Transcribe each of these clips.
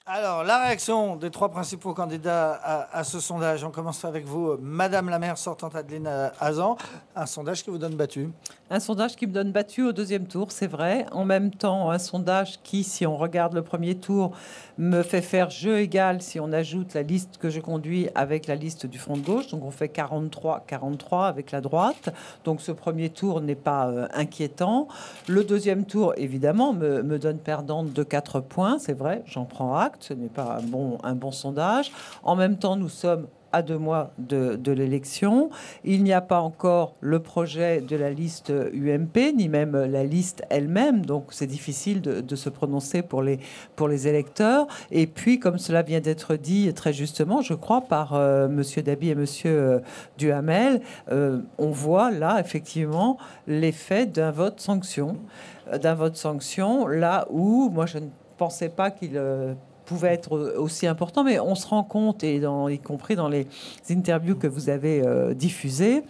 Alors, la réaction des trois principaux candidats à ce sondage. On commence avec vous, Madame la maire sortante Adeline Hazan. Un sondage qui vous donne battu. Un sondage qui me donne battu au deuxième tour, c'est vrai. En même temps, un sondage qui, si on regarde le premier tour, me fait faire jeu égal si on ajoute la liste que je conduis avec la liste du Front de gauche. Donc on fait 43-43 avec la droite. Donc ce premier tour n'est pas inquiétant. Le deuxième tour, évidemment, me donne perdante de 4 points. C'est vrai, j'en prends acte. Ce n'est pas un bon sondage. En même temps, nous sommes à 2 mois de l'élection. Il n'y a pas encore le projet de la liste UMP, ni même la liste elle-même. Donc, c'est difficile de se prononcer pour les électeurs. Et puis, comme cela vient d'être dit très justement, je crois, par Monsieur Dabi et Monsieur Duhamel, on voit là, effectivement, l'effet d'un vote sanction. D'un vote sanction, là où, moi, je ne pensais pas qu'il pouvait être aussi important, mais on se rend compte, et y compris dans les interviews que vous avez diffusées,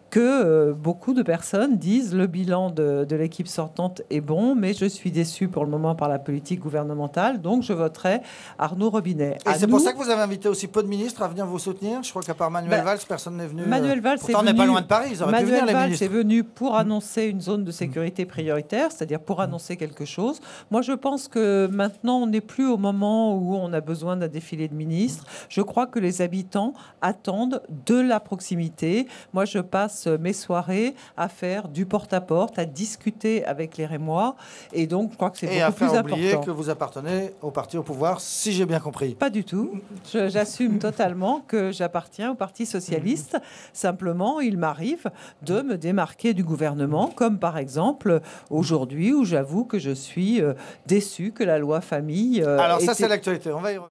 que beaucoup de personnes disent le bilan de l'équipe sortante est bon, mais je suis déçu pour le moment par la politique gouvernementale, donc je voterai Arnaud Robinet. Et c'est pour ça que vous avez invité aussi peu de ministres à venir vous soutenir. Je crois qu'à part Manuel Valls, personne n'est venu. Manuel Valls pourtant, on n'est pas loin de Paris. Ils auraient pu venir, les ministres. est venu pour annoncer une zone de sécurité prioritaire, c'est-à-dire pour annoncer quelque chose. Moi, je pense que maintenant, on n'est plus au moment où on a besoin d'un défilé de ministres. Je crois que les habitants attendent de la proximité. Moi, je passe mes soirées à faire du porte-à-porte, à discuter avec les Rémois. Et donc, je crois que c'est beaucoup plus important. Et à faire oublier que vous appartenez au parti au pouvoir, si j'ai bien compris. Pas du tout. J'assume totalement que j'appartiens au Parti socialiste. Simplement, il m'arrive de me démarquer du gouvernement, comme par exemple aujourd'hui, où j'avoue que je suis déçu que la loi famille... Alors ça, c'est l'actualité. On va y revenir.